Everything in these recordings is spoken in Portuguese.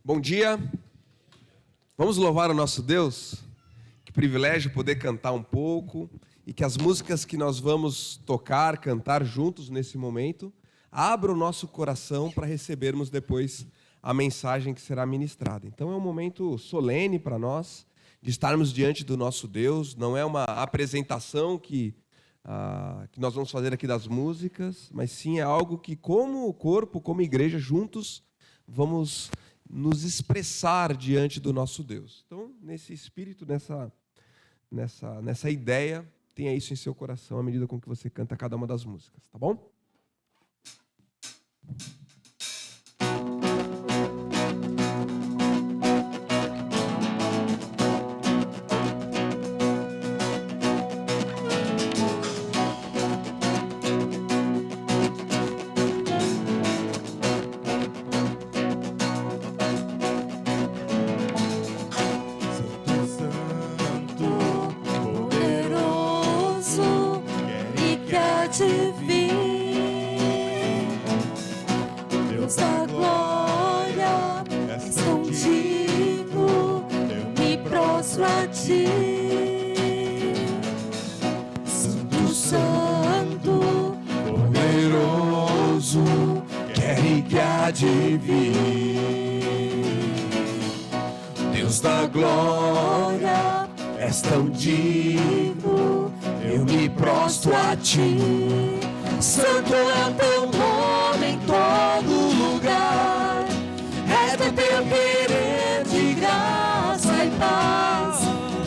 Bom dia, vamos louvar o nosso Deus. Que privilégio poder cantar um pouco e que as músicas que nós vamos tocar, cantar juntos nesse momento, abram o nosso coração para recebermos depois a mensagem que será ministrada. Então é um momento solene para nós, de estarmos diante do nosso Deus. Não é uma apresentação que nós vamos fazer aqui das músicas, mas sim é algo que, como corpo, como igreja, juntos vamos nos expressar diante do nosso Deus. Então, nesse espírito, nessa ideia, tenha isso em seu coração à medida com que você canta cada uma das músicas, tá bom? Deus da glória, és contigo, eu me prostro a ti. Santo, Santo, poderoso, quer e que há de vir. Deus da glória, és tão digno, eu me prostro a ti. Santo é o teu nome em todo lugar, é do teu querer de graça e paz.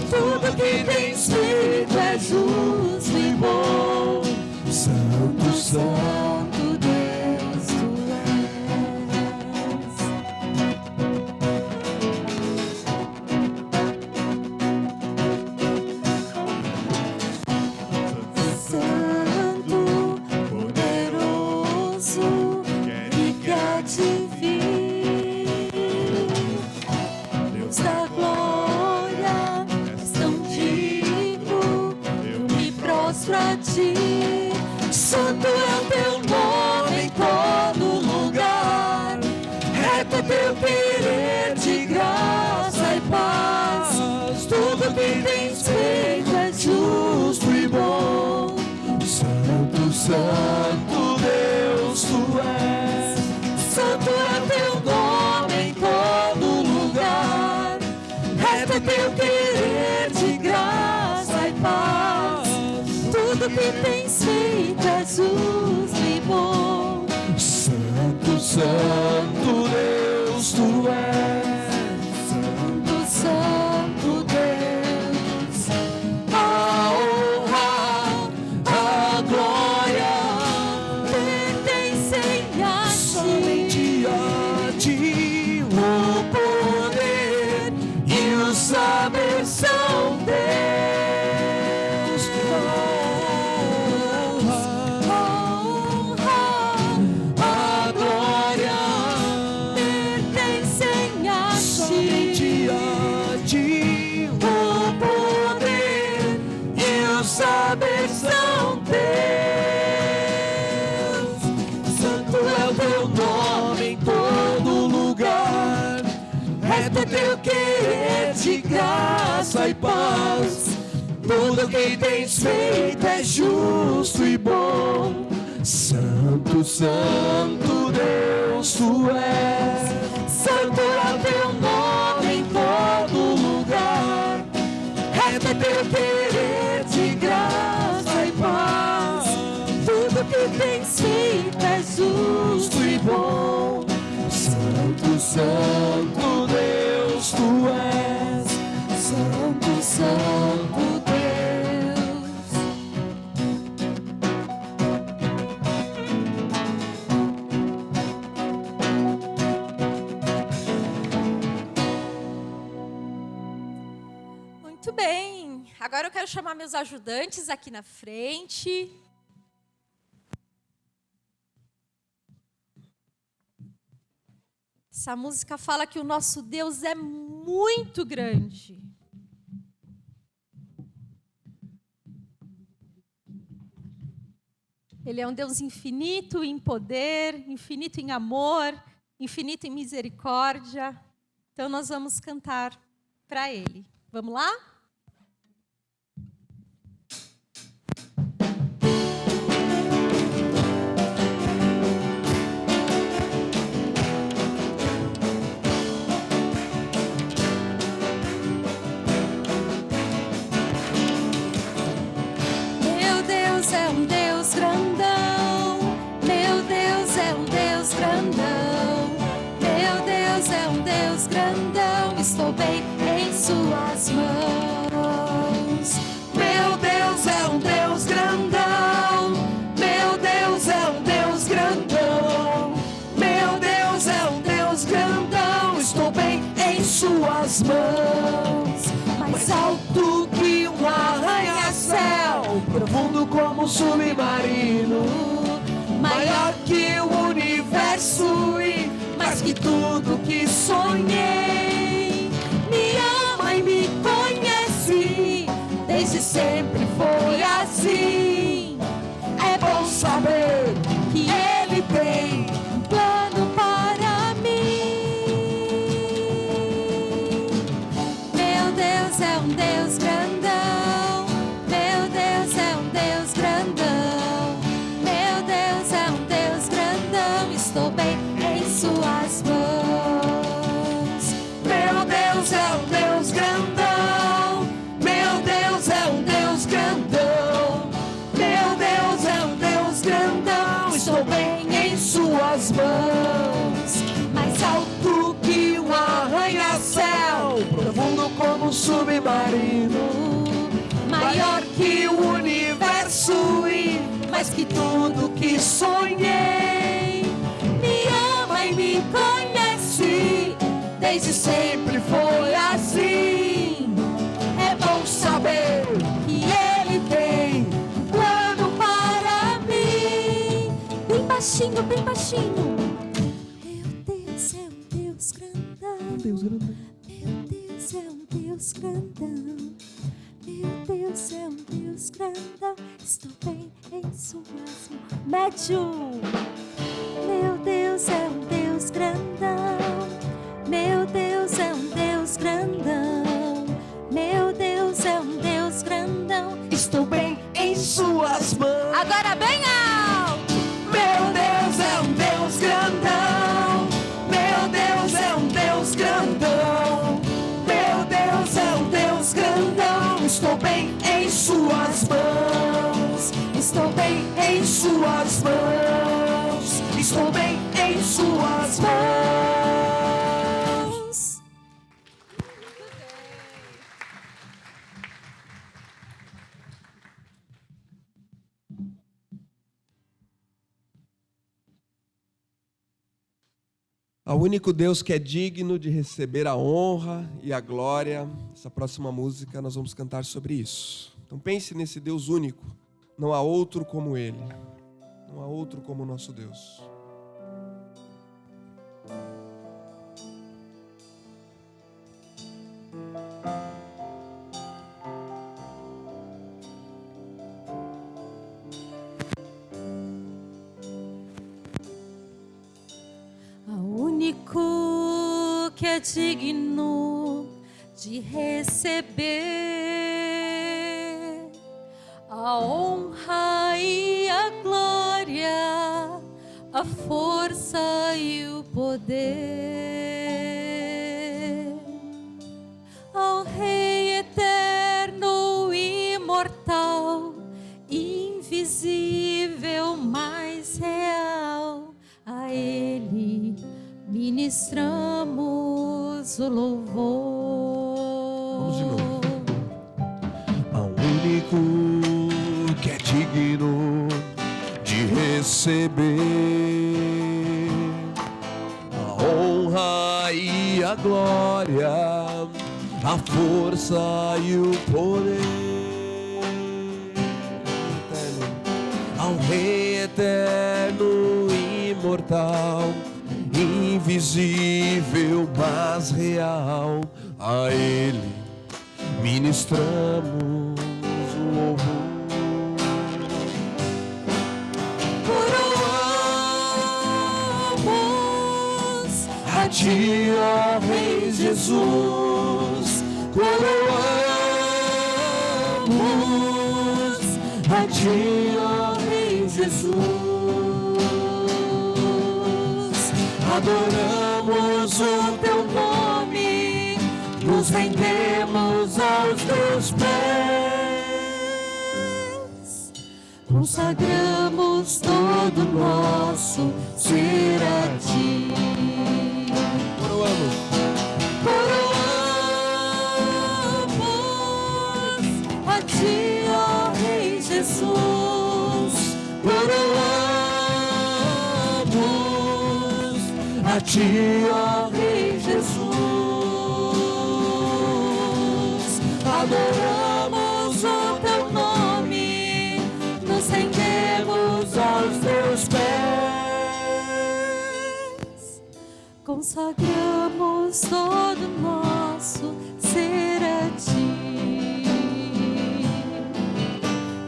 Tudo que tens feito é justo e bom. Santo, Santo Deus tu Santo é o teu nome em todo lugar, é do teu querer de graça e paz. Tudo que tens feito é justo e bom. Santo, Santo Deus tu és. Santo é o teu nome em todo lugar, é do teu querer de graça e paz. Tudo que tens feito é justo e bom. Santo, Santo Deus tu és. Santo, Santo Deus. A honra, a glória pertencem a ti. Somente a ti o poder e o saber são teus. São teus. Santo é o teu nome em todo lugar, é do teu querer de graça e paz. Tudo que tens feito é justo e bom. Santo, Santo Deus tu és. Santo é o teu nome em todo lugar, é do teu querer de graça e paz. Tudo que tens feito é justo e bom. Santo, Santo Deus tu és. Santo, Santo Deus. Muito bem, agora eu quero chamar meus ajudantes aqui na frente. Essa música fala que o nosso Deus é muito grande. Ele é um Deus infinito em poder, infinito em amor, infinito em misericórdia. Então nós vamos cantar para Ele. Vamos lá? Meu Deus é um Deus grandão, meu Deus é um Deus grandão, meu Deus é um Deus grandão, estou bem em suas mãos. Meu Deus é um Deus grandão, meu Deus é um Deus grandão, meu Deus é um Deus grandão, estou bem em suas mãos. Mais alto que um arranha-céu, profundo como um submarino, maior que o universo e mais que tudo que sonhei. Me ama e me conhece, desde sempre foi assim. É bom saber que Ele tem um plano para mim. Meu Deus é um Deus grandão, meu Deus é um Deus grandão, meu Deus é um Deus grandão, estou bem em suas mãos. Meu Deus é um Deus grandão, meu Deus é um Deus grandão, meu Deus é um Deus grandão, estou bem em suas mãos. Mais alto que um arranha-céu, profundo como um submarino, maior que o universo e mais que tudo que sonhei. Me ama e me conhece, desde sempre foi assim. É bom saber que Ele tem um plano para mim. Bem baixinho, bem baixinho. Meu Deus é um Deus grandão, Deus grandão. Meu Deus é um Deus grandão, meu Deus é um Deus grandão, estou bem em suas mãos. Médio. Meu Deus é um Deus grandão, meu Deus é um Deus grandão, meu Deus é um Deus grandão, estou bem em suas mãos. Agora bem alto. Meu Deus é um Deus grandão, meu Deus é um Deus grandão, meu Deus é um Deus grandão, estou bem em suas mãos, estou bem em suas mãos, estou bem em suas mãos. Ao único Deus que é digno de receber a honra e a glória. Essa próxima música nós vamos cantar sobre isso. Então pense nesse Deus único. Não há outro como Ele. Não há outro como o nosso Deus. Ao único que é digno de receber a honra e a glória, a força e o poder, ao Rei eterno, imortal, invisível, mais real, a Ele ministramos o louvor. Vamos de novo. Ao único que é digno de receber a honra e a glória, a força e o poder, ao Rei eterno, imortal, invisível, mas real, a Ele ministramos o louvor. Coroamos a a ti, ó Rei Jesus, coroamos a ti, ó Rei Jesus, adoramos o teu nome, nos rendemos aos teus pés, consagramos todo nosso ser a ti. Coroamos. Coroamos a ti, ó Rei Jesus, coroamos a ti, ó Rei Jesus, adoramos o teu nome, nos rendemos aos teus pés, consagramos todo nosso ser a ti,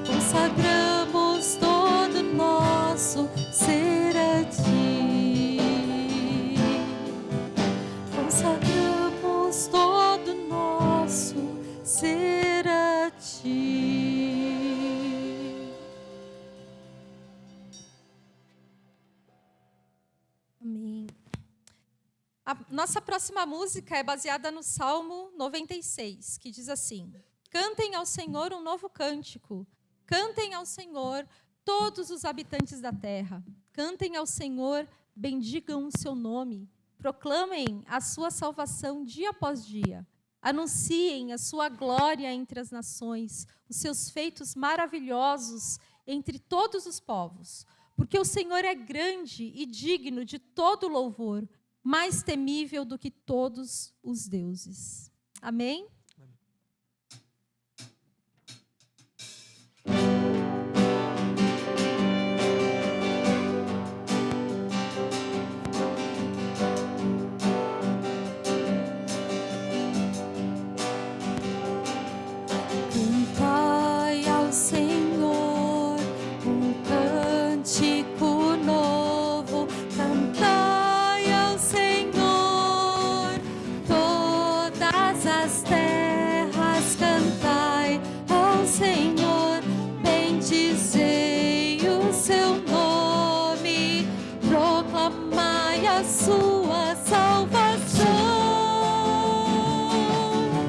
consagramos todo nosso ser a ti, consagramos todo nosso ser a ti. Amém. A nossa próxima música é baseada no Salmo 96, que diz assim: Cantem ao Senhor um novo cântico. Cantem ao Senhor todos os habitantes da terra. Cantem ao Senhor, bendigam o seu nome. Proclamem a sua salvação dia após dia. Anunciem a sua glória entre as nações, os seus feitos maravilhosos entre todos os povos. Porque o Senhor é grande e digno de todo louvor, mais temível do que todos os deuses. Amém? Cantai ao Senhor um cântico novo, cantai ao Senhor todas as terras, cantai ao Senhor, bendizei o seu nome, proclamai a sua salvação.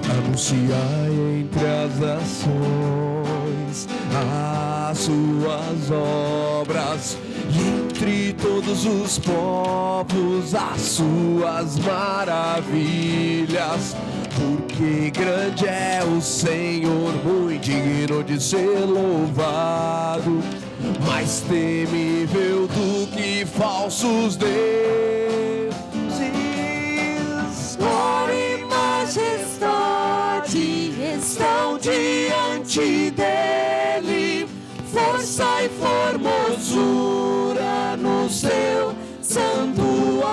Anunciai entre as nações as suas obras, e entre todos os povos as suas maravilhas. Porque grande é o Senhor, muito digno de ser louvado, mais temível do que falsos deuses. Glória e majestade estão diante dele, força e formosura no seu santuário.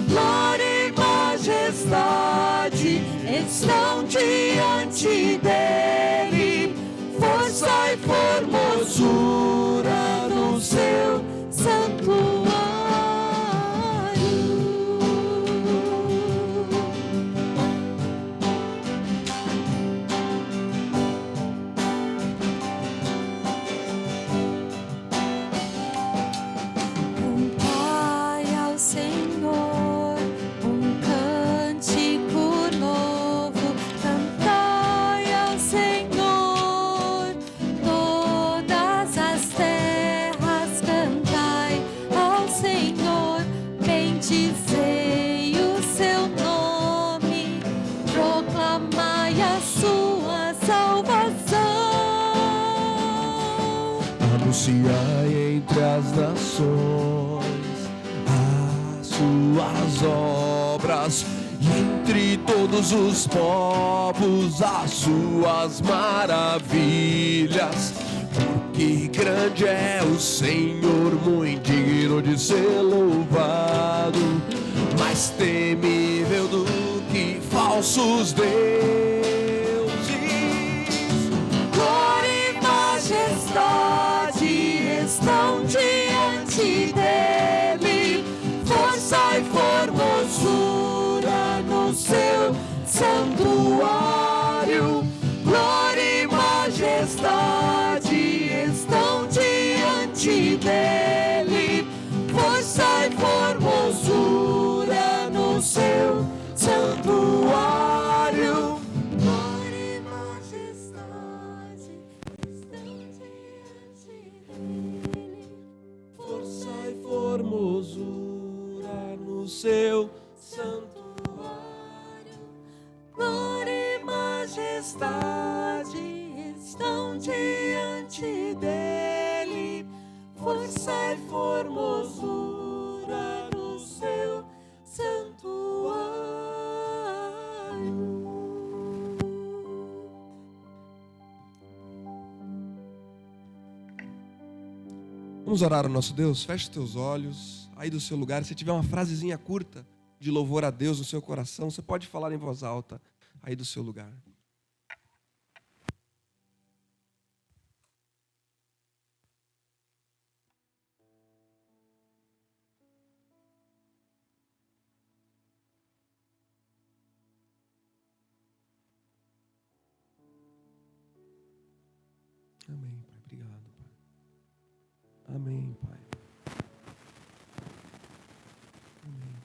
Glória e majestade estão diante dele, força e formosura no seu santuário. Cantai ao Senhor um cântico novo, cantai ao Senhor todas as terras, cantai ao Senhor, bendizei o seu nome, proclamai a sua salvação. Anunciai entre as nações as suas obras, e entre todos os povos as suas maravilhas. Porque grande é o Senhor, muito digno de ser louvado, mais temível do que falsos deuses. Glória e majestade estão diante dele, força e santuário, glória e majestade estão diante dele, força e formosura no seu santuário, glória e majestade estão diante dele, força e formosura no seu santuário, glória e majestade estão diante dele, força e formosura no seu santuário. Vamos orar ao nosso Deus? Feche os teus olhos aí do seu lugar. Se tiver uma frasezinha curta de louvor a Deus no seu coração, você pode falar em voz alta aí do seu lugar. Amém, Pai. Obrigado, Pai. Amém, Pai. Amém.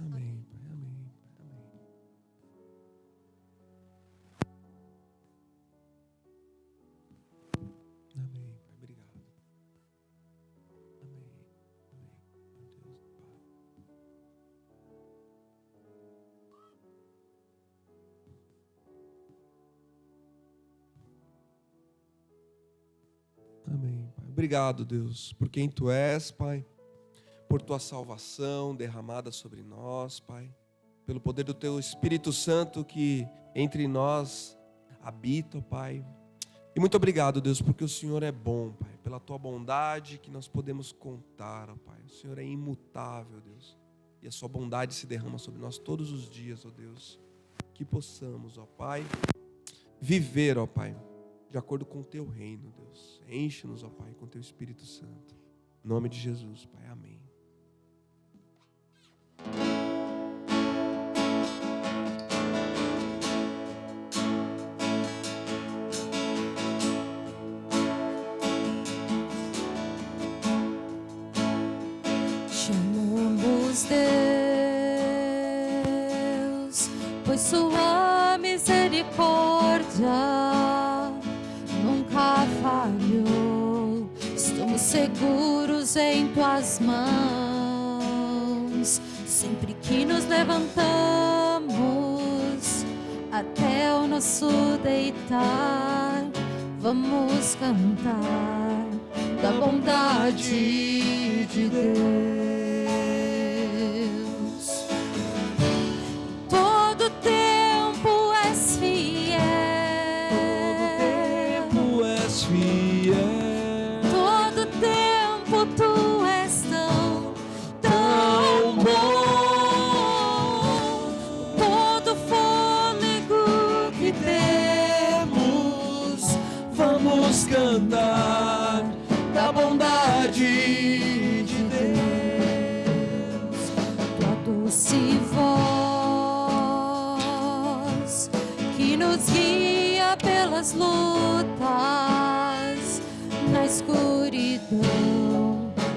Amém, Pai. Amém. Amém. Amém, Pai. Obrigado. Amém. Amém. Meu Deus, Pai. Amém, Pai. Obrigado, Deus, por quem Tu és, Pai, por Tua salvação derramada sobre nós, Pai, pelo poder do Teu Espírito Santo que entre nós habita, Pai. E muito obrigado, Deus, porque o Senhor é bom, Pai, pela Tua bondade que nós podemos contar, ó Pai. O Senhor é imutável, Deus, e a Sua bondade se derrama sobre nós todos os dias, ó Deus. Que possamos, ó Pai, viver, ó Pai, de acordo com o Teu reino, Deus. Enche-nos, ó Pai, com o Teu Espírito Santo. Em nome de Jesus, Pai. Amém. Chamamos Deus, pois sua misericórdia nunca falhou. Estamos seguros em tuas mãos, sempre que nos levantamos até o nosso deitar, vamos cantar da bondade de Deus. Todo tempo és fiel, Todo tempo és fiel, todo tempo tu és tão bom. todo fôlego que Temos, vamos cantar da bondade de Deus. tua doce voz que nos guia pelas lutas na escuridão.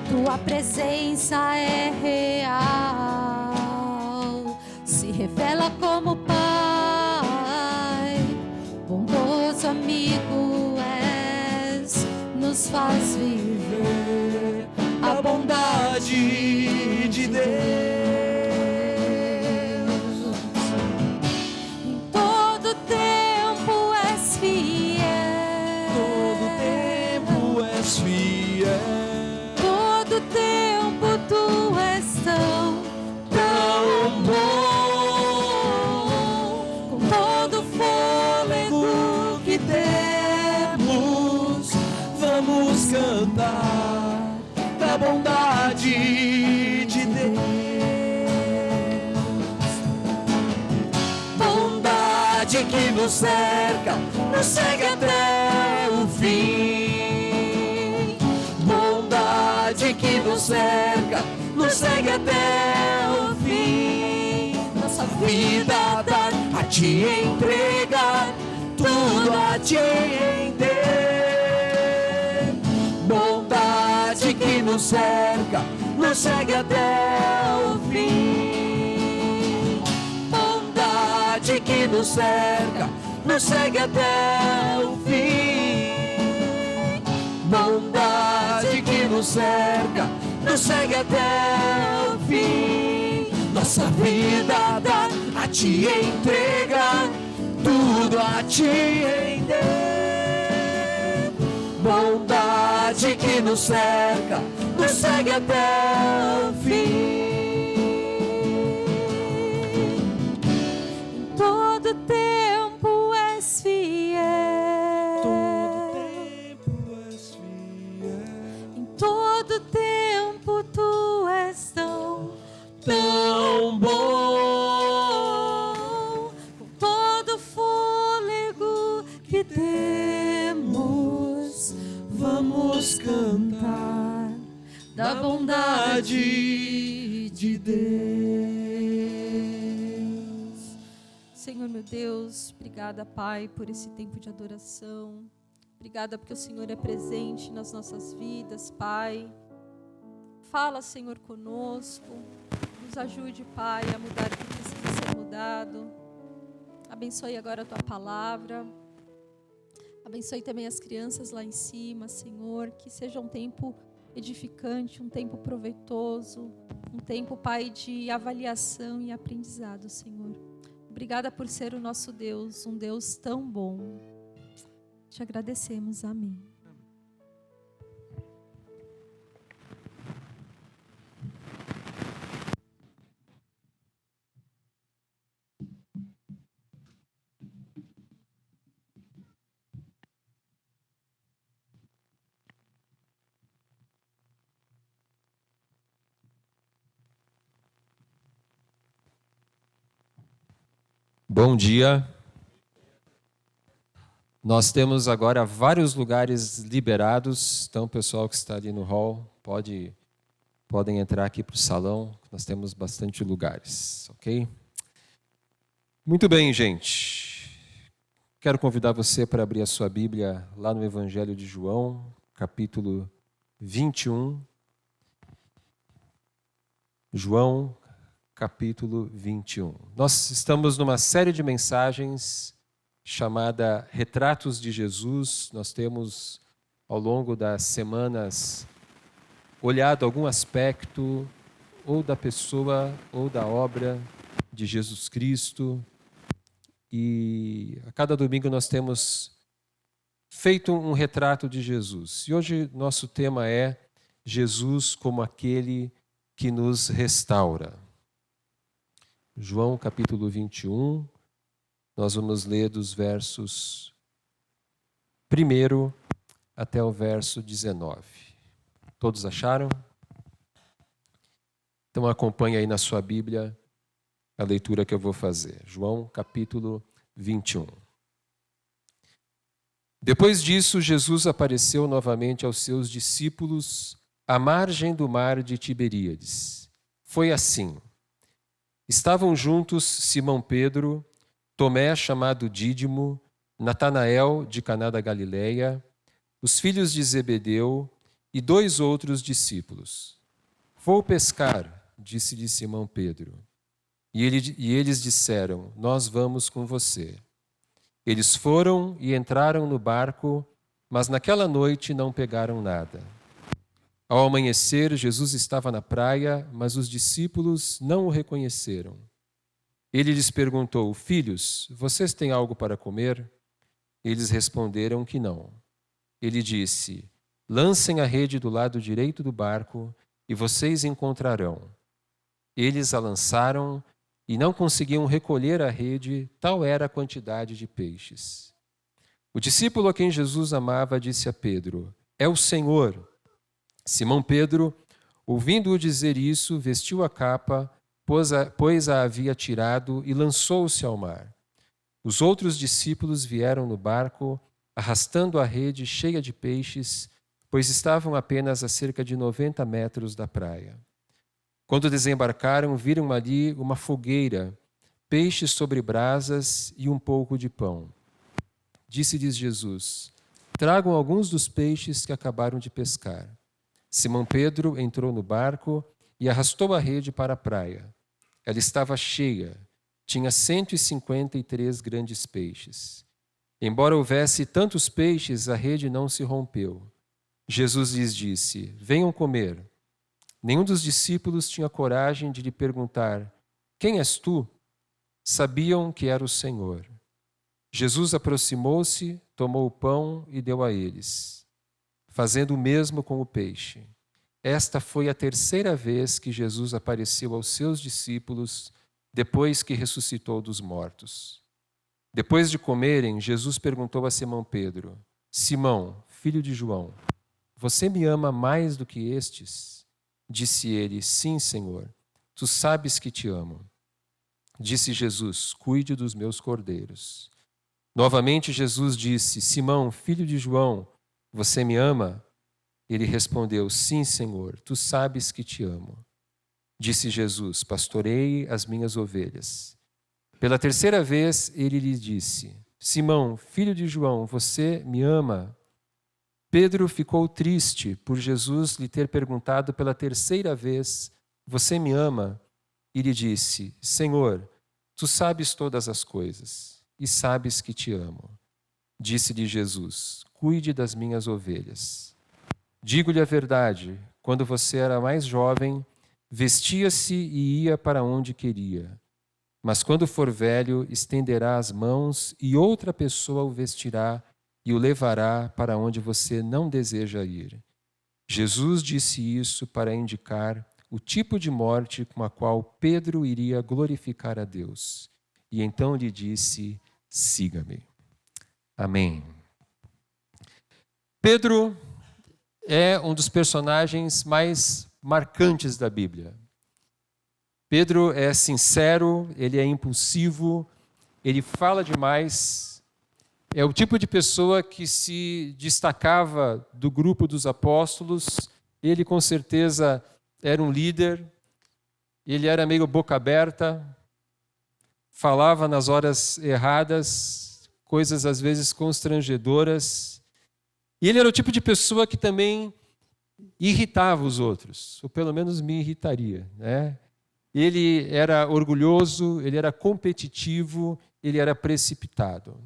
Tua presença é real, se revela como Pai, bondoso amigo és, nos faz viver A bondade de Deus. em todo tempo és fiel, Todo tempo és fiel, todo tempo tu és tão bom. com todo fôlego Que temos, vamos cantar da bondade nos cerca, nos segue até o fim. Bondade que nos cerca, nos segue até o fim. Nossa vida dar, a te entregar, tudo a te render. Bondade que nos cerca, nos segue até o fim. Bondade que nos cerca, nos segue até o fim. Bondade que nos cerca, nos segue até o fim. Nossa vida dá, a te entregar, tudo a te render. Bondade que nos cerca, nos segue até o fim. Em todo tempo és fiel. Em todo tempo tu és tão bom. Com todo fôlego que temos, vamos cantar da bondade de Deus. Senhor meu Deus, obrigada, Pai, por esse tempo de adoração. Obrigada porque o Senhor é presente nas nossas vidas, Pai. Fala, Senhor, conosco. Nos ajude, Pai, a mudar o que precisa ser mudado. Abençoe agora a Tua palavra. Abençoe também as crianças lá em cima, Senhor. Que seja um tempo edificante, um tempo proveitoso, um tempo, Pai, de avaliação e aprendizado, Senhor. Obrigada por ser o nosso Deus, um Deus tão bom. Te agradecemos. Amém. Bom dia. Nós temos agora vários lugares liberados, então o pessoal que está ali no hall podem entrar aqui para o salão, nós temos bastante lugares, ok? Muito bem, gente. Quero convidar você para abrir a sua Bíblia lá no Evangelho de João, capítulo 21. João, capítulo 21. Nós estamos numa série de mensagens chamada Retratos de Jesus. Nós temos, ao longo das semanas, olhado algum aspecto ou da pessoa ou da obra de Jesus Cristo. E a cada domingo nós temos feito um retrato de Jesus. E hoje nosso tema é Jesus como aquele que nos restaura. João capítulo 21, nós vamos ler dos versos 1 até o verso 19. Todos acharam? Então acompanhe aí na sua Bíblia a leitura que eu vou fazer. João capítulo 21. Depois disso, Jesus apareceu novamente aos seus discípulos à margem do mar de Tiberíades. Foi assim. Estavam juntos Simão Pedro, Tomé, chamado Dídimo, Natanael, de Caná da Galileia, os filhos de Zebedeu e 2 outros discípulos. Vou pescar, disse-lhe Simão Pedro. E eles disseram, nós vamos com você. Eles foram e entraram no barco, mas naquela noite não pegaram nada. Ao amanhecer, Jesus estava na praia, mas os discípulos não o reconheceram. Ele lhes perguntou, filhos, vocês têm algo para comer? Eles responderam que não. Ele disse, lancem a rede do lado direito do barco e vocês encontrarão. Eles a lançaram e não conseguiam recolher a rede, tal era a quantidade de peixes. O discípulo a quem Jesus amava disse a Pedro, é o Senhor. Simão Pedro, ouvindo-o dizer isso, vestiu a capa, pois a havia tirado e lançou-se ao mar. Os outros discípulos vieram no barco, arrastando a rede cheia de peixes, pois estavam apenas a cerca de 90 metros da praia. Quando desembarcaram, viram ali uma fogueira, peixes sobre brasas e um pouco de pão. Disse-lhes Jesus: tragam alguns dos peixes que acabaram de pescar. Simão Pedro entrou no barco e arrastou a rede para a praia. Ela estava cheia, tinha 153 grandes peixes. Embora houvesse tantos peixes, a rede não se rompeu. Jesus lhes disse: venham comer. Nenhum dos discípulos tinha coragem de lhe perguntar: quem és tu? Sabiam que era o Senhor. Jesus aproximou-se, tomou o pão e deu a eles, fazendo o mesmo com o peixe. Esta foi a terceira vez que Jesus apareceu aos seus discípulos depois que ressuscitou dos mortos. Depois de comerem, Jesus perguntou a Simão Pedro: Simão, filho de João, você me ama mais do que estes? Disse ele: sim, Senhor, tu sabes que te amo. Disse Jesus: cuide dos meus cordeiros. Novamente Jesus disse: Simão, filho de João, você me ama? Ele respondeu: sim, Senhor, tu sabes que te amo. Disse Jesus: pastoreie as minhas ovelhas. Pela terceira vez ele lhe disse: Simão, filho de João, você me ama? Pedro ficou triste por Jesus lhe ter perguntado pela terceira vez: você me ama? E lhe disse: Senhor, tu sabes todas as coisas e sabes que te amo. Disse-lhe Jesus: cuide das minhas ovelhas. Digo-lhe a verdade, quando você era mais jovem, vestia-se e ia para onde queria. Mas quando for velho, estenderá as mãos e outra pessoa o vestirá e o levará para onde você não deseja ir. Jesus disse isso para indicar o tipo de morte com a qual Pedro iria glorificar a Deus. E então lhe disse: siga-me. Amém. Pedro é um dos personagens mais marcantes da Bíblia. Pedro é sincero, ele é impulsivo, ele fala demais. É o tipo de pessoa que se destacava do grupo dos apóstolos. Ele, com certeza, era um líder. Ele era meio boca aberta, falava nas horas erradas, coisas às vezes constrangedoras. E ele era o tipo de pessoa que também irritava os outros, ou pelo menos me irritaria, né? Ele era orgulhoso, ele era competitivo, ele era precipitado.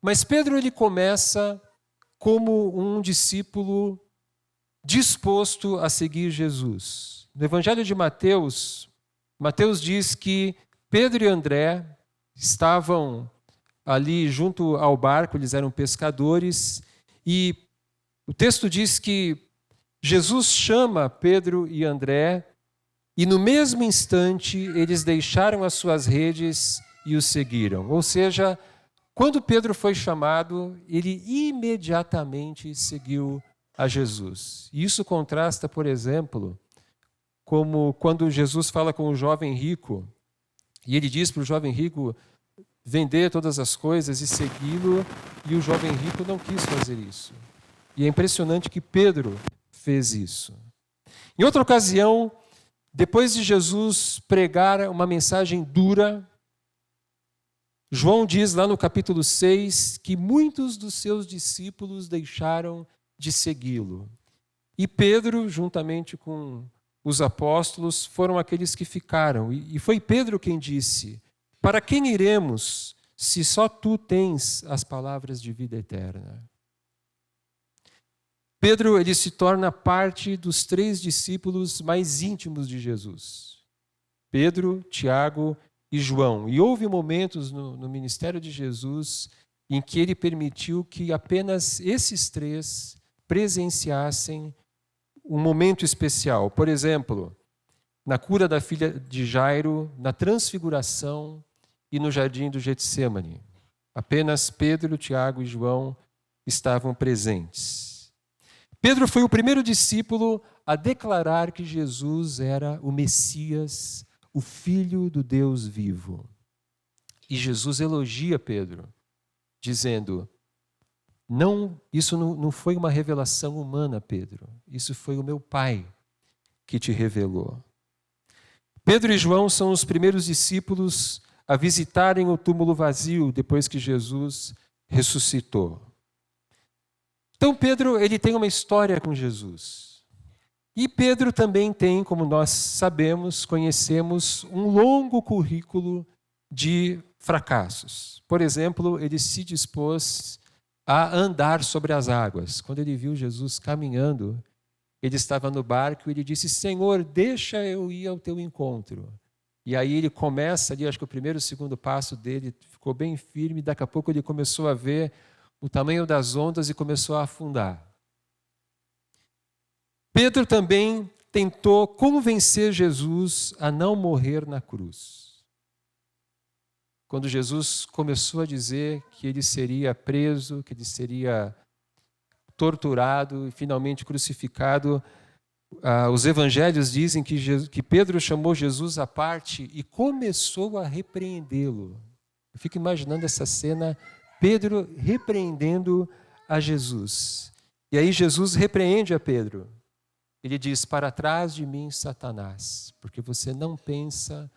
Mas Pedro ele começa como um discípulo disposto a seguir Jesus. No Evangelho de Mateus, Mateus diz que Pedro e André estavam ali junto ao barco, eles eram pescadores, e o texto diz que Jesus chama Pedro e André, e no mesmo instante eles deixaram as suas redes e o seguiram. Ou seja, quando Pedro foi chamado, ele imediatamente seguiu a Jesus. E isso contrasta, por exemplo, como quando Jesus fala com o jovem rico, e ele diz para o jovem rico vender todas as coisas e segui-lo, e o jovem rico não quis fazer isso. E é impressionante que Pedro fez isso. Em outra ocasião, depois de Jesus pregar uma mensagem dura, João diz lá no capítulo 6 que muitos dos seus discípulos deixaram de segui-lo. E Pedro, juntamente com os apóstolos, foram aqueles que ficaram. E foi Pedro quem disse: para quem iremos, se só tu tens as palavras de vida eterna? Pedro ele se torna parte dos 3 discípulos mais íntimos de Jesus. Pedro, Tiago e João. E houve momentos no ministério de Jesus em que ele permitiu que apenas esses 3 presenciassem um momento especial. Por exemplo, na cura da filha de Jairo, na transfiguração e no jardim do Getsêmani. Apenas Pedro, Tiago e João estavam presentes. Pedro foi o primeiro discípulo a declarar que Jesus era o Messias, o Filho do Deus vivo. E Jesus elogia Pedro, dizendo: não, isso não foi uma revelação humana, Pedro. Isso foi o meu Pai que te revelou. Pedro e João são os primeiros discípulos a visitarem o túmulo vazio depois que Jesus ressuscitou. Então Pedro, ele tem uma história com Jesus. E Pedro também tem, como nós sabemos, conhecemos, um longo currículo de fracassos. Por exemplo, ele se dispôs a andar sobre as águas. Quando ele viu Jesus caminhando, ele estava no barco e ele disse: Senhor, deixa eu ir ao teu encontro. E aí ele começa ali, acho que o primeiro e o segundo passo dele ficou bem firme, daqui a pouco ele começou a ver o tamanho das ondas e começou a afundar. Pedro também tentou convencer Jesus a não morrer na cruz. Quando Jesus começou a dizer que ele seria preso, que ele seria torturado e finalmente crucificado, os evangelhos dizem que Pedro chamou Jesus à parte e começou a repreendê-lo. Eu fico imaginando essa cena, Pedro repreendendo a Jesus. E aí Jesus repreende a Pedro. Ele diz: para trás de mim, Satanás, porque você não pensa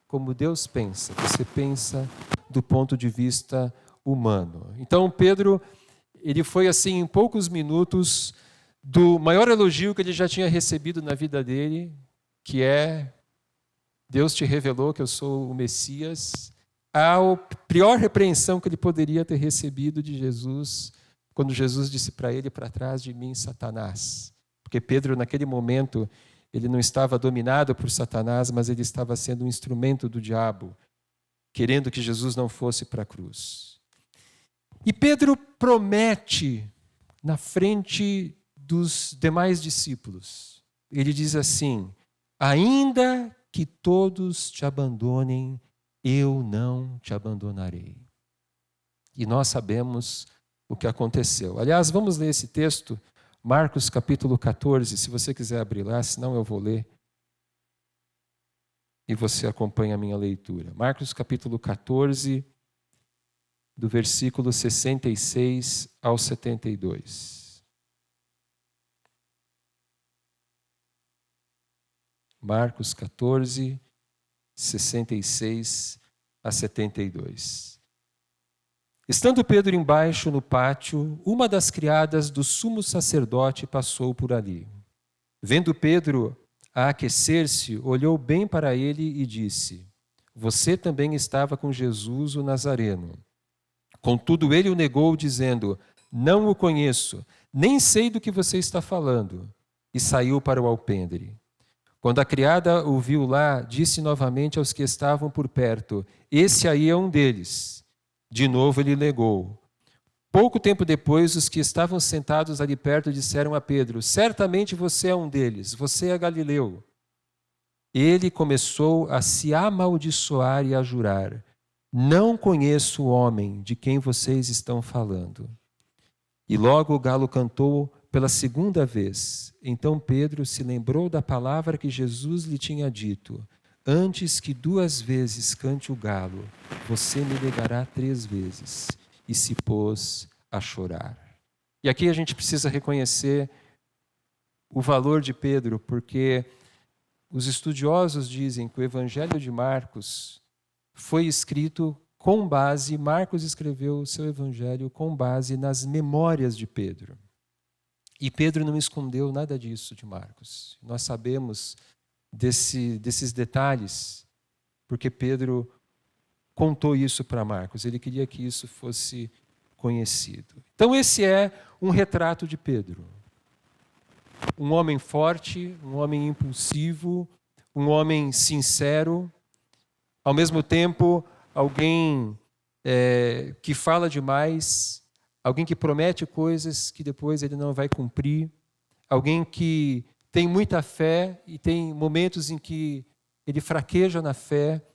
como Deus pensa, você pensa do ponto de vista humano. Então Pedro, ele foi assim em poucos minutos do maior elogio que ele já tinha recebido na vida dele, que é: Deus te revelou que eu sou o Messias, a pior repreensão que ele poderia ter recebido de Jesus, quando Jesus disse para ele: para trás de mim, Satanás. Porque Pedro, naquele momento, ele não estava dominado por Satanás, mas ele estava sendo um instrumento do diabo, querendo que Jesus não fosse para a cruz. E Pedro promete na frente dos demais discípulos. Ele diz assim: ainda que todos te abandonem, eu não te abandonarei. E nós sabemos o que aconteceu. Aliás, vamos ler esse texto, Marcos capítulo 14, se você quiser abrir lá, senão eu vou ler. E você acompanha a minha leitura. Marcos capítulo 14, do versículo 66 ao 72. Marcos 14, 66 a 72. Estando Pedro embaixo no pátio, uma das criadas do sumo sacerdote passou por ali. Vendo Pedro a aquecer-se, olhou bem para ele e disse: você também estava com Jesus o Nazareno. Contudo, ele o negou, dizendo: não o conheço, nem sei do que você está falando. E saiu para o alpendre. Quando a criada o viu lá, disse novamente aos que estavam por perto: esse aí é um deles. De novo ele negou. Pouco tempo depois, os que estavam sentados ali perto disseram a Pedro: certamente você é um deles, você é galileu. Ele começou a se amaldiçoar e a jurar: não conheço o homem de quem vocês estão falando. E logo o galo cantou pela segunda vez. Então Pedro se lembrou da palavra que Jesus lhe tinha dito: antes que 2 vezes cante o galo, você me negará 3 vezes. E se pôs a chorar. E aqui a gente precisa reconhecer o valor de Pedro, porque os estudiosos dizem que o Evangelho de Marcos foi escrito com base, Marcos escreveu o seu Evangelho com base nas memórias de Pedro. E Pedro não escondeu nada disso de Marcos. Nós sabemos desses detalhes, porque Pedro contou isso para Marcos. Ele queria que isso fosse conhecido. Então esse é um retrato de Pedro. Um homem forte, um homem impulsivo, um homem sincero, ao mesmo tempo alguém que fala demais, alguém que promete coisas que depois ele não vai cumprir, alguém que tem muita fé e tem momentos em que ele fraqueja na fé.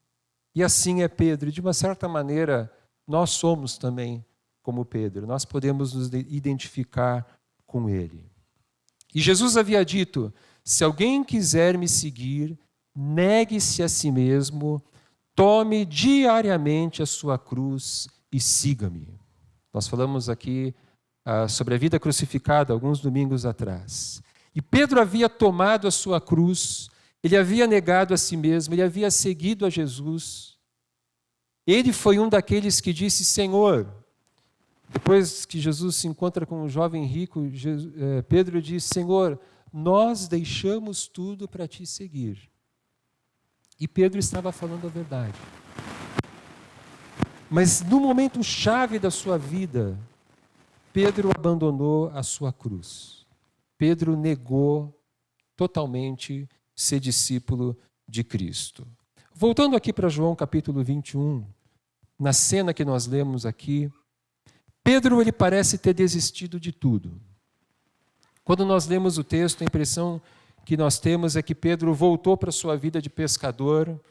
E assim é Pedro. E de uma certa maneira, nós somos também como Pedro. Nós podemos nos identificar com ele. E Jesus havia dito: se alguém quiser me seguir, negue-se a si mesmo, tome diariamente a sua cruz e siga-me. Nós falamos aqui sobre a vida crucificada alguns domingos atrás. E Pedro havia tomado a sua cruz, ele havia negado a si mesmo, ele havia seguido a Jesus. Ele foi um daqueles que disse: Senhor, depois que Jesus se encontra com um jovem rico, Pedro diz: Senhor, nós deixamos tudo para te seguir. E Pedro estava falando a verdade. Mas no momento chave da sua vida, Pedro abandonou a sua cruz. Pedro negou totalmente ser discípulo de Cristo. Voltando aqui para João capítulo 21, na cena que nós lemos aqui, Pedro ele parece ter desistido de tudo. Quando nós lemos o texto, a impressão que nós temos é que Pedro voltou para a sua vida de pescador,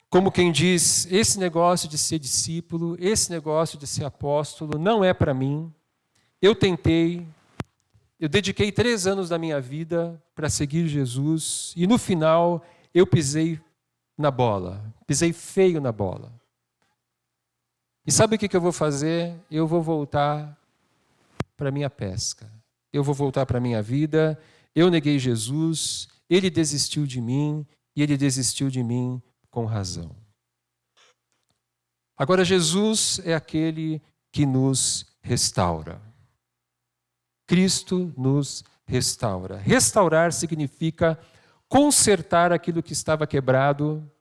como quem diz: esse negócio de ser discípulo, esse negócio de ser apóstolo não é para mim. Eu tentei, eu dediquei 3 anos da minha vida para seguir Jesus e no final eu pisei na bola, pisei feio na bola. E sabe o que eu vou fazer? Eu vou voltar para a minha pesca. Eu vou voltar para a minha vida. Eu neguei Jesus, ele desistiu de mim e ele desistiu de mim com razão. Agora, Jesus é aquele que nos restaura. Cristo nos restaura. Restaurar significa consertar aquilo que estava quebrado,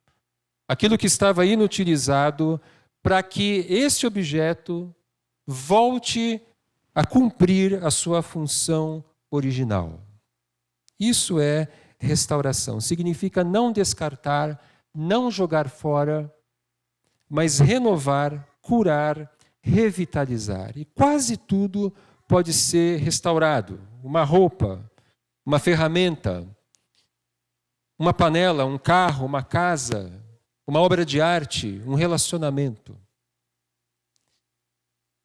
aquilo que estava inutilizado, para que esse objeto volte a cumprir a sua função original. Isso é restauração. Significa não descartar, não jogar fora, mas renovar, curar, revitalizar. E quase tudo pode ser restaurado. Uma roupa, uma ferramenta, uma panela, um carro, uma casa, uma obra de arte, um relacionamento.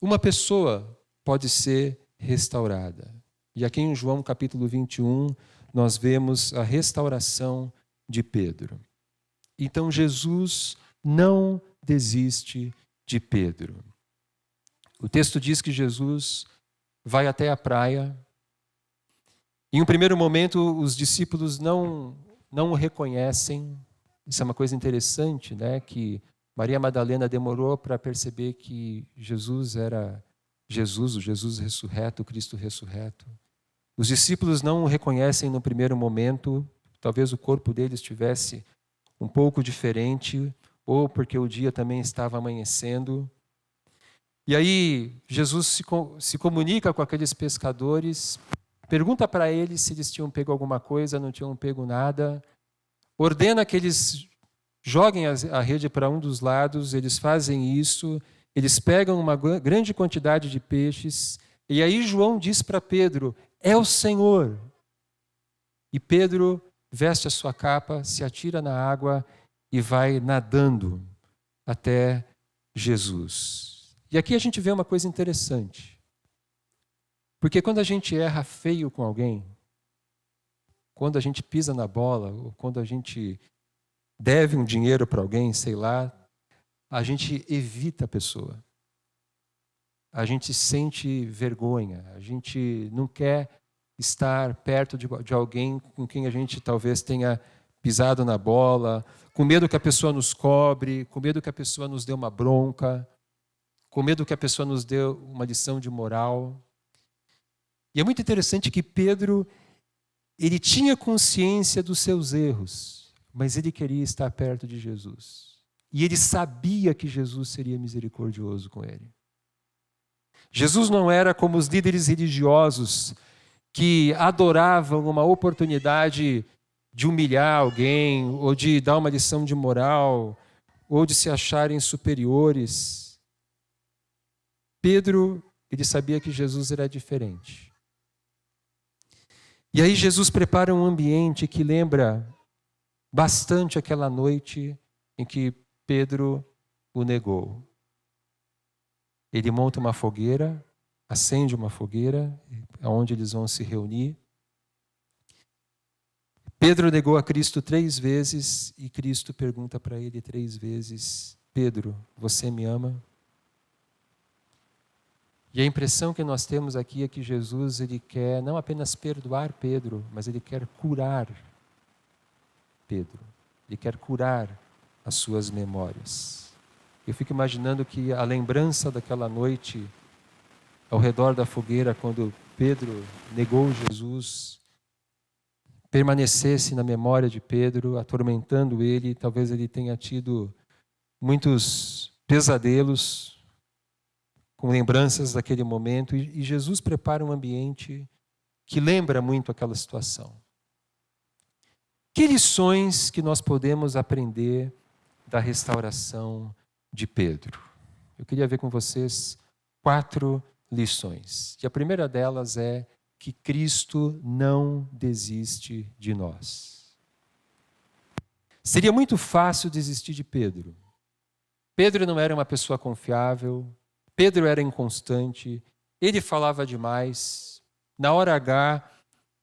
Uma pessoa pode ser restaurada. E aqui em João capítulo 21, nós vemos a restauração de Pedro. Então Jesus não desiste de Pedro. O texto diz que Jesus vai até a praia. Em um primeiro momento, os discípulos não o reconhecem. Isso é uma coisa interessante, né? Que Maria Madalena demorou para perceber que Jesus era Jesus, o Jesus ressurreto, o Cristo ressurreto. Os discípulos não o reconhecem no primeiro momento, talvez o corpo deles estivesse um pouco diferente, ou porque o dia também estava amanhecendo. E aí Jesus se comunica com aqueles pescadores, pergunta para eles se eles tinham pego alguma coisa, não tinham pego nada, ordena que eles joguem a rede para um dos lados, eles fazem isso, eles pegam uma grande quantidade de peixes, e aí João diz para Pedro: é o Senhor. E Pedro veste a sua capa, se atira na água e vai nadando até Jesus. E aqui a gente vê uma coisa interessante. Porque quando a gente erra feio com alguém, quando a gente pisa na bola, ou quando a gente deve um dinheiro para alguém, sei lá, a gente evita a pessoa. A gente sente vergonha, a gente não quer estar perto de alguém com quem a gente talvez tenha pisado na bola, com medo que a pessoa nos cobre, com medo que a pessoa nos dê uma bronca, com medo que a pessoa nos dê uma lição de moral. E é muito interessante que Pedro, ele tinha consciência dos seus erros, mas ele queria estar perto de Jesus. E ele sabia que Jesus seria misericordioso com ele. Jesus não era como os líderes religiosos que adoravam uma oportunidade de humilhar alguém, ou de dar uma lição de moral, ou de se acharem superiores. Pedro, ele sabia que Jesus era diferente. E aí Jesus prepara um ambiente que lembra bastante aquela noite em que Pedro o negou. Ele monta uma fogueira, acende uma fogueira, onde eles vão se reunir. Pedro negou a Cristo 3 vezes e Cristo pergunta para ele 3 vezes: Pedro, você me ama? E a impressão que nós temos aqui é que Jesus, ele quer não apenas perdoar Pedro, mas ele quer curar Pedro. Ele quer curar as suas memórias. Eu fico imaginando que a lembrança daquela noite ao redor da fogueira, quando Pedro negou Jesus, permanecesse na memória de Pedro, atormentando ele. Talvez ele tenha tido muitos pesadelos com lembranças daquele momento, e Jesus prepara um ambiente que lembra muito aquela situação. Que lições que nós podemos aprender da restauração de Pedro? Eu queria ver com vocês 4 lições. E a primeira delas é que Cristo não desiste de nós. Seria muito fácil desistir de Pedro. Pedro não era uma pessoa confiável, Pedro era inconstante, ele falava demais. Na hora H,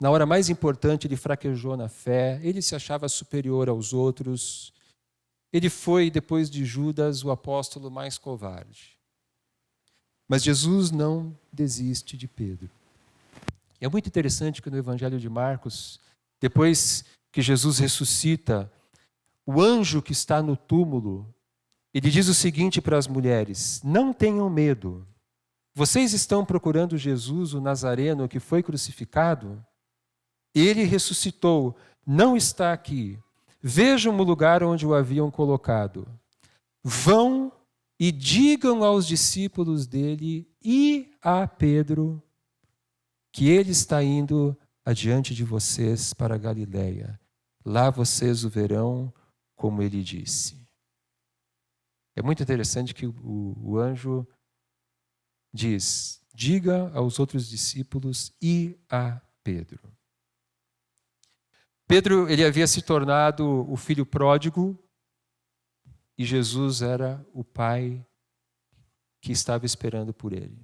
na hora mais importante, ele fraquejou na fé, ele se achava superior aos outros. Ele foi, depois de Judas, o apóstolo mais covarde. Mas Jesus não desiste de Pedro. É muito interessante que no Evangelho de Marcos, depois que Jesus ressuscita, o anjo que está no túmulo, ele diz o seguinte para as mulheres: não tenham medo. Vocês estão procurando Jesus, o Nazareno, que foi crucificado? Ele ressuscitou, não está aqui. Vejam o lugar onde o haviam colocado. Vão e digam aos discípulos dele e a Pedro que ele está indo adiante de vocês para a Galileia. Lá vocês o verão, como ele disse. É muito interessante que o anjo diz: diga aos outros discípulos e a Pedro. Pedro, ele havia se tornado o filho pródigo e Jesus era o pai que estava esperando por ele.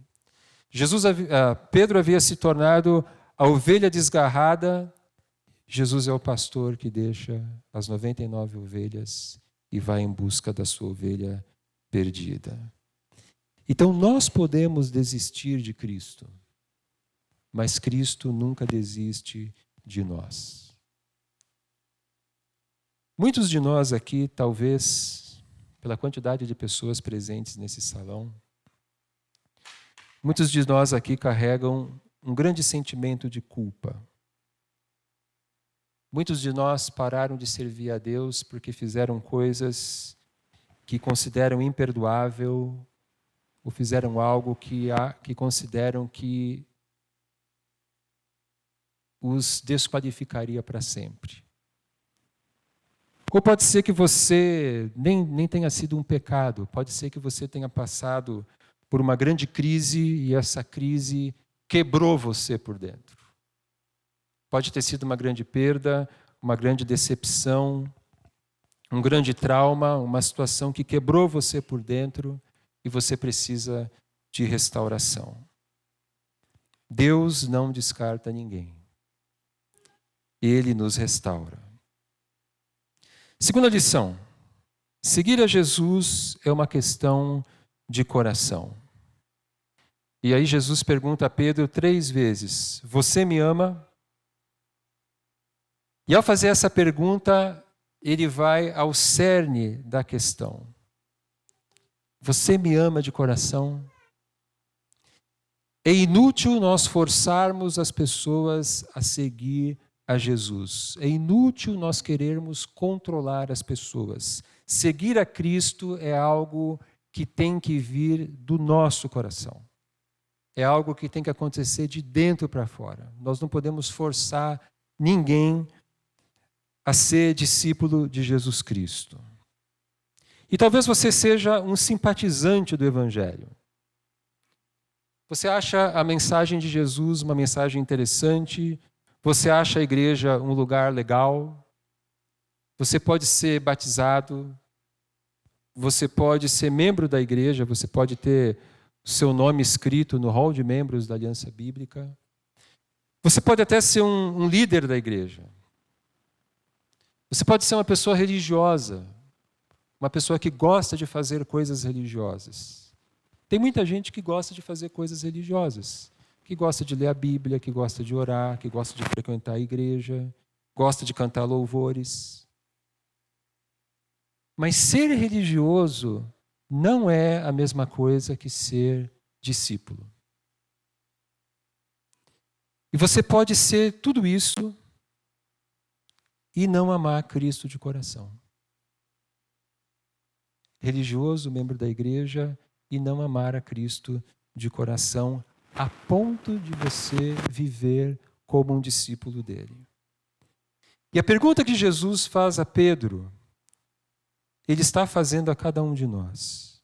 Pedro havia se tornado a ovelha desgarrada. Jesus é o pastor que deixa as 99 ovelhas e vai em busca da sua ovelha perdida. Então nós podemos desistir de Cristo, mas Cristo nunca desiste de nós. Muitos de nós aqui, talvez, pela quantidade de pessoas presentes nesse salão, muitos de nós aqui carregam um grande sentimento de culpa. Muitos de nós pararam de servir a Deus porque fizeram coisas que consideram imperdoável ou fizeram algo que consideram que os desqualificaria para sempre. Ou pode ser que você nem tenha sido um pecado, pode ser que você tenha passado por uma grande crise e essa crise quebrou você por dentro. Pode ter sido uma grande perda, uma grande decepção, um grande trauma, uma situação que quebrou você por dentro e você precisa de restauração. Deus não descarta ninguém. Ele nos restaura. Segunda lição: seguir a Jesus é uma questão de coração. E aí Jesus pergunta a Pedro 3 vezes: você me ama? E ao fazer essa pergunta, ele vai ao cerne da questão. Você me ama de coração? É inútil nós forçarmos as pessoas a seguir a Jesus. É inútil nós querermos controlar as pessoas. Seguir a Cristo é algo que tem que vir do nosso coração. É algo que tem que acontecer de dentro para fora. Nós não podemos forçar ninguém a ser discípulo de Jesus Cristo. E talvez você seja um simpatizante do Evangelho. Você acha a mensagem de Jesus uma mensagem interessante? Você acha a igreja um lugar legal? Você pode ser batizado, você pode ser membro da igreja, você pode ter o seu nome escrito no hall de membros da Aliança Bíblica. Você pode até ser um líder da igreja. Você pode ser uma pessoa religiosa, uma pessoa que gosta de fazer coisas religiosas. Tem muita gente que gosta de fazer coisas religiosas, que gosta de ler a Bíblia, que gosta de orar, que gosta de frequentar a igreja, gosta de cantar louvores. Mas ser religioso não é a mesma coisa que ser discípulo. E você pode ser tudo isso e não amar Cristo de coração. Religioso, membro da igreja, e não amar a Cristo de coração, a ponto de você viver como um discípulo dele. E a pergunta que Jesus faz a Pedro, ele está fazendo a cada um de nós.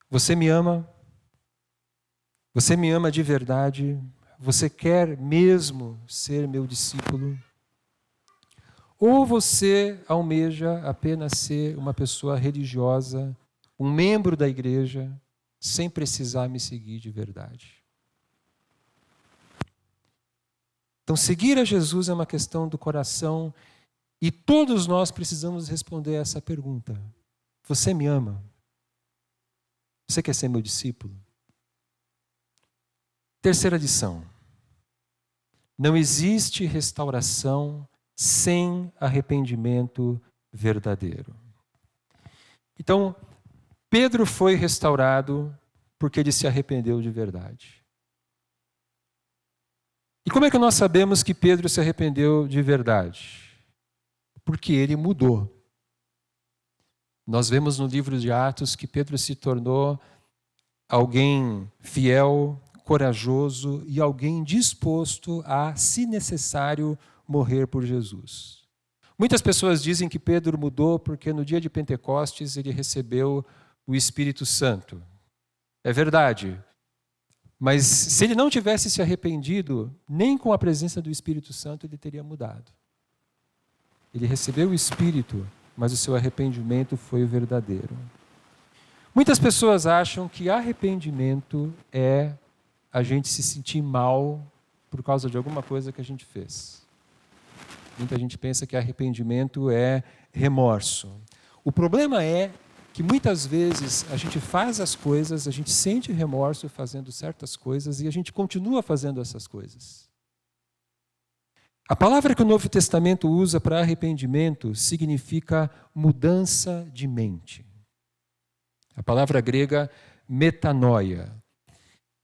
Você me ama? Você me ama de verdade? Você quer mesmo ser meu discípulo? Ou você almeja apenas ser uma pessoa religiosa, um membro da igreja, sem precisar me seguir de verdade? Então, seguir a Jesus é uma questão do coração e todos nós precisamos responder essa pergunta. Você me ama? Você quer ser meu discípulo? Terceira lição. Não existe restauração sem arrependimento verdadeiro. Então, Pedro foi restaurado porque ele se arrependeu de verdade. E como é que nós sabemos que Pedro se arrependeu de verdade? Porque ele mudou. Nós vemos no livro de Atos que Pedro se tornou alguém fiel, corajoso e alguém disposto a, se necessário, morrer por Jesus. Muitas pessoas dizem que Pedro mudou porque no dia de Pentecostes ele recebeu o Espírito Santo. É verdade. Mas se ele não tivesse se arrependido, nem com a presença do Espírito Santo ele teria mudado. Ele recebeu o Espírito, mas o seu arrependimento foi verdadeiro. Muitas pessoas acham que arrependimento é a gente se sentir mal por causa de alguma coisa que a gente fez. Muita gente pensa que arrependimento é remorso. O problema é que muitas vezes a gente faz as coisas, a gente sente remorso fazendo certas coisas e a gente continua fazendo essas coisas. A palavra que o Novo Testamento usa para arrependimento significa mudança de mente. A palavra grega metanoia.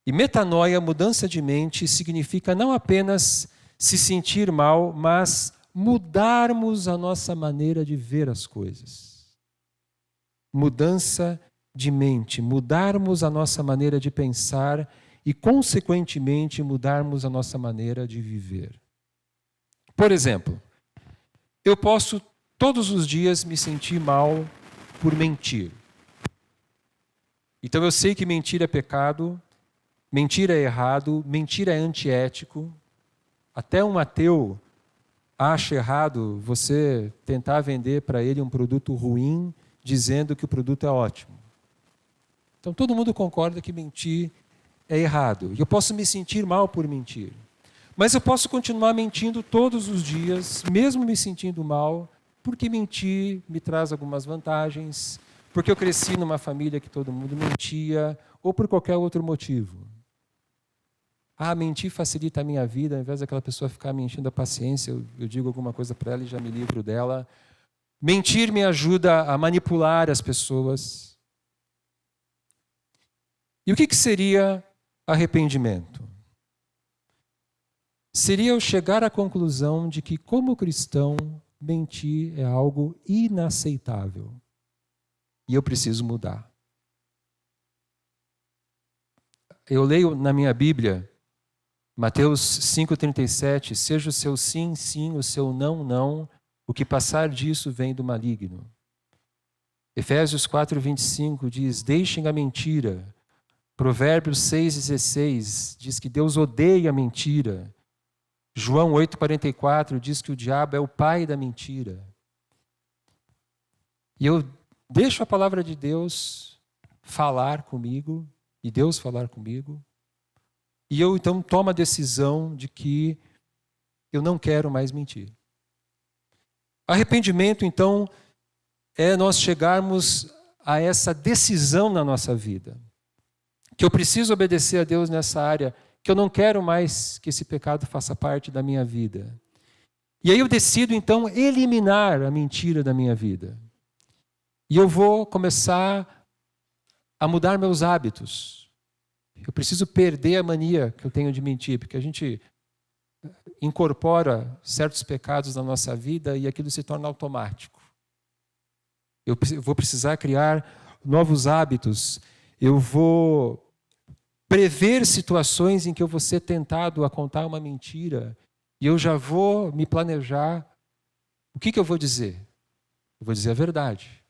E metanoia, mudança de mente, significa não apenas se sentir mal, mas mudarmos a nossa maneira de ver as coisas. Mudança de mente, mudarmos a nossa maneira de pensar e, consequentemente, mudarmos a nossa maneira de viver. Por exemplo, eu posso todos os dias me sentir mal por mentir. Então eu sei que mentir é pecado, mentir é errado, mentir é antiético. Até um ateu acha errado você tentar vender para ele um produto ruim, dizendo que o produto é ótimo. Então todo mundo concorda que mentir é errado. E eu posso me sentir mal por mentir. Mas eu posso continuar mentindo todos os dias, mesmo me sentindo mal, porque mentir me traz algumas vantagens, porque eu cresci numa família que todo mundo mentia, ou por qualquer outro motivo. Mentir facilita a minha vida, ao invés daquela pessoa ficar me enchendo a paciência, eu digo alguma coisa para ela e já me livro dela. Mentir me ajuda a manipular as pessoas. E o que seria arrependimento? Seria eu chegar à conclusão de que, como cristão, mentir é algo inaceitável. E eu preciso mudar. Eu leio na minha Bíblia, Mateus 5,37, seja o seu sim, sim, o seu não, não, o que passar disso vem do maligno. Efésios 4,25 diz, deixem a mentira. Provérbios 6,16 diz que Deus odeia a mentira. João 8,44 diz que o diabo é o pai da mentira. E eu deixo a palavra de Deus falar comigo, e Deus falar comigo, e eu então tomo a decisão de que eu não quero mais mentir. Arrependimento, então, é nós chegarmos a essa decisão na nossa vida, que eu preciso obedecer a Deus nessa área, que eu não quero mais que esse pecado faça parte da minha vida. E aí eu decido, então, eliminar a mentira da minha vida. E eu vou começar a mudar meus hábitos. Eu preciso perder a mania que eu tenho de mentir, porque a gente incorpora certos pecados na nossa vida e aquilo se torna automático. Eu vou precisar criar novos hábitos. Eu vou prever situações em que eu vou ser tentado a contar uma mentira e eu já vou me planejar. O que eu vou dizer? Eu vou dizer a verdade.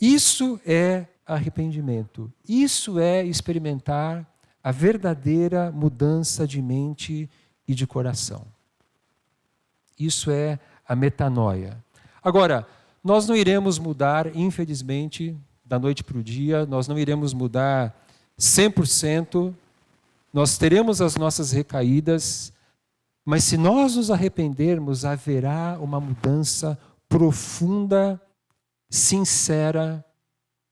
Isso é arrependimento. Isso é experimentar a verdadeira mudança de mente e de coração. Isso é a metanoia. Agora, nós não iremos mudar, infelizmente, da noite para o dia, nós não iremos mudar 100%, nós teremos as nossas recaídas, mas se nós nos arrependermos, haverá uma mudança profunda, sincera,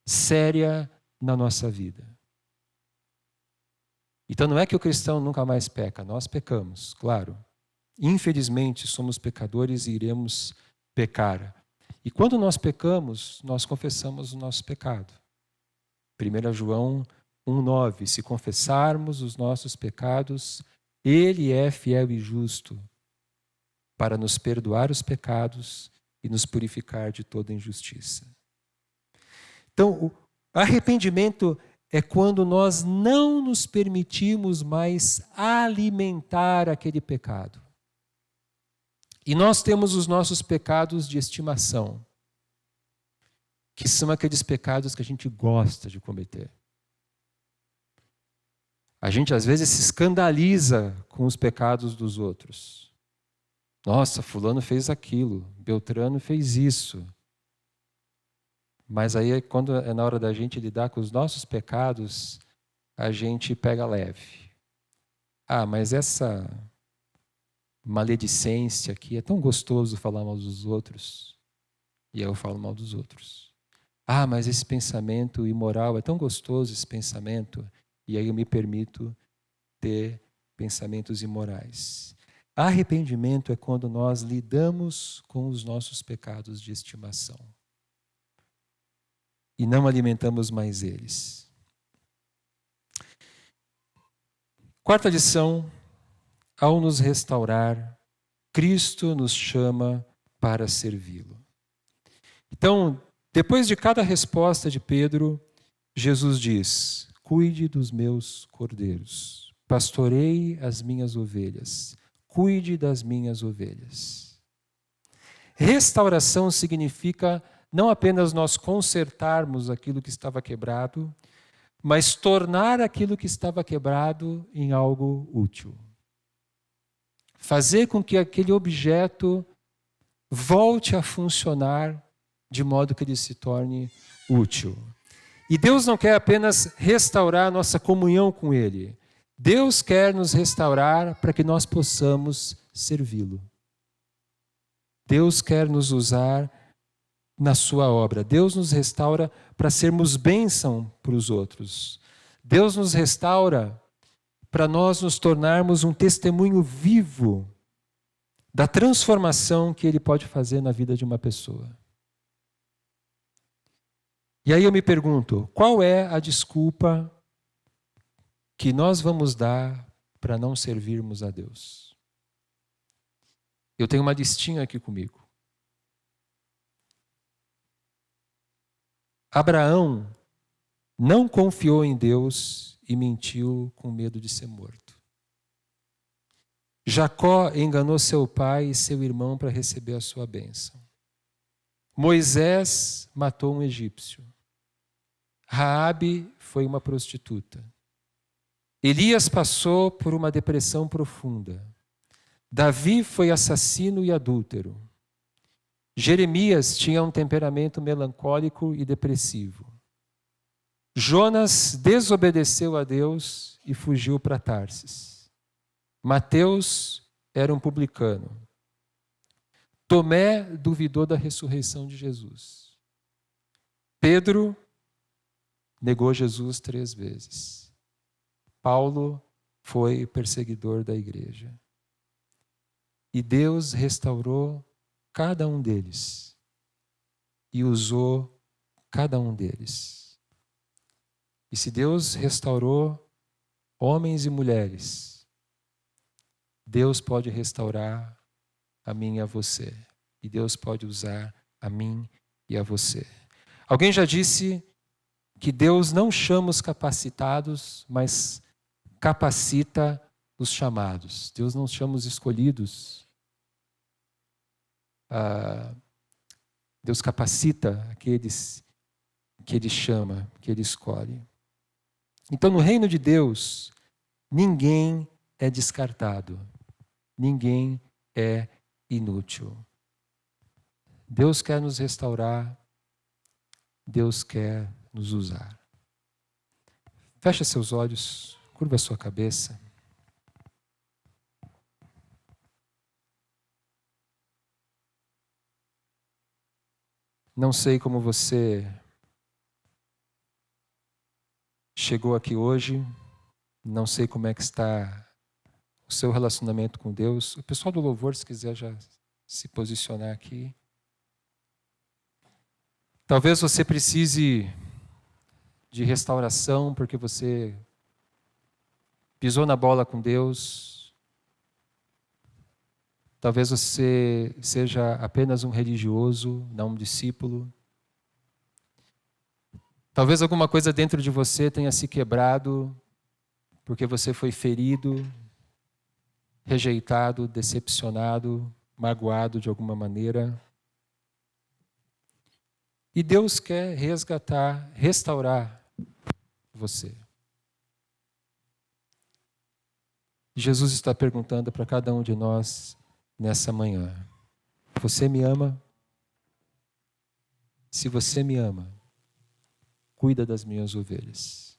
séria na nossa vida. Então não é que o cristão nunca mais peca, nós pecamos, claro. Infelizmente somos pecadores e iremos pecar. E quando nós pecamos, nós confessamos o nosso pecado. 1 João 1,9, se confessarmos os nossos pecados, Ele é fiel e justo para nos perdoar os pecados e nos purificar de toda injustiça. Então, o arrependimento é quando nós não nos permitimos mais alimentar aquele pecado. E nós temos os nossos pecados de estimação, que são aqueles pecados que a gente gosta de cometer. A gente às vezes se escandaliza com os pecados dos outros. Nossa, fulano fez aquilo, Beltrano fez isso. Mas aí, quando é na hora da gente lidar com os nossos pecados, a gente pega leve. Ah, mas essa maledicência aqui, é tão gostoso falar mal dos outros. E aí eu falo mal dos outros. Ah, mas esse pensamento imoral, é tão gostoso esse pensamento. E aí eu me permito ter pensamentos imorais. Arrependimento é quando nós lidamos com os nossos pecados de estimação. E não alimentamos mais eles. Quarta lição, ao nos restaurar, Cristo nos chama para servi-lo. Então, depois de cada resposta de Pedro, Jesus diz: cuide dos meus cordeiros, pastorei as minhas ovelhas, cuide das minhas ovelhas. Restauração significa não apenas nós consertarmos aquilo que estava quebrado, mas tornar aquilo que estava quebrado em algo útil. Fazer com que aquele objeto volte a funcionar de modo que ele se torne útil. E Deus não quer apenas restaurar a nossa comunhão com Ele. Deus quer nos restaurar para que nós possamos servi-lo. Deus quer nos usar na sua obra. Deus nos restaura para sermos bênção para os outros. Deus nos restaura para nós nos tornarmos um testemunho vivo da transformação que Ele pode fazer na vida de uma pessoa. E aí eu me pergunto, qual é a desculpa que nós vamos dar para não servirmos a Deus? Eu tenho uma listinha aqui comigo. Abraão não confiou em Deus e mentiu com medo de ser morto. Jacó enganou seu pai e seu irmão para receber a sua bênção. Moisés matou um egípcio. Raabe foi uma prostituta. Elias passou por uma depressão profunda. Davi foi assassino e adúltero. Jeremias tinha um temperamento melancólico e depressivo. Jonas desobedeceu a Deus e fugiu para Tarsis. Mateus era um publicano. Tomé duvidou da ressurreição de Jesus. Pedro negou Jesus 3 vezes. Paulo foi perseguidor da igreja. E Deus restaurou cada um deles e usou cada um deles. E se Deus restaurou homens e mulheres, Deus pode restaurar a mim e a você. E Deus pode usar a mim e a você. Alguém já disse que Deus não chama os capacitados, mas capacita os chamados. Deus não chama os escolhidos. Deus capacita aqueles que Ele chama, que Ele escolhe. Então, no reino de Deus, ninguém é descartado. Ninguém é inútil. Deus quer nos restaurar. Deus quer nos usar. Feche seus olhos, curva a sua cabeça. Não sei como você chegou aqui hoje, não sei como é que está o seu relacionamento com Deus. O pessoal do louvor, se quiser já se posicionar aqui. Talvez você precise de restauração porque você pisou na bola com Deus. Talvez você seja apenas um religioso, não um discípulo. Talvez alguma coisa dentro de você tenha se quebrado porque você foi ferido, rejeitado, decepcionado, magoado de alguma maneira. E Deus quer resgatar, restaurar você. Jesus está perguntando para cada um de nós nessa manhã: você me ama? Se você me ama, cuida das minhas ovelhas.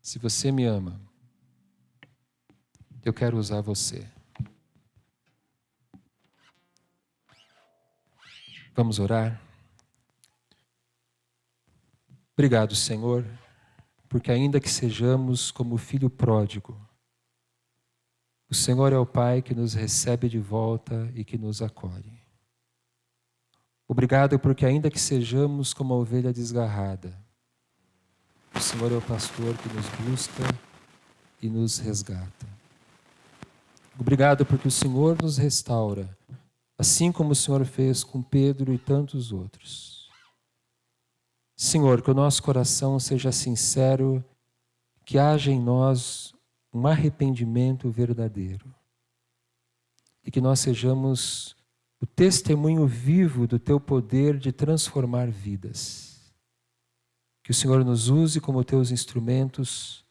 Se você me ama, eu quero usar você. Vamos orar? Obrigado, Senhor, porque ainda que sejamos como o filho pródigo, o Senhor é o Pai que nos recebe de volta e que nos acolhe. Obrigado porque ainda que sejamos como a ovelha desgarrada, o Senhor é o pastor que nos busca e nos resgata. Obrigado porque o Senhor nos restaura, assim como o Senhor fez com Pedro e tantos outros. Senhor, que o nosso coração seja sincero, que haja em nós um arrependimento verdadeiro e que nós sejamos o testemunho vivo do Teu poder de transformar vidas. Que o Senhor nos use como Teus instrumentos,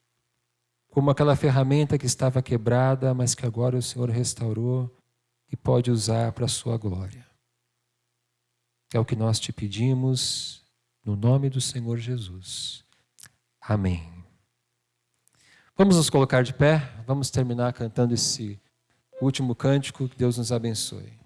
como aquela ferramenta que estava quebrada, mas que agora o Senhor restaurou e pode usar para a sua glória. É o que nós te pedimos, no nome do Senhor Jesus. Amém. Vamos nos colocar de pé, vamos terminar cantando esse último cântico, que Deus nos abençoe.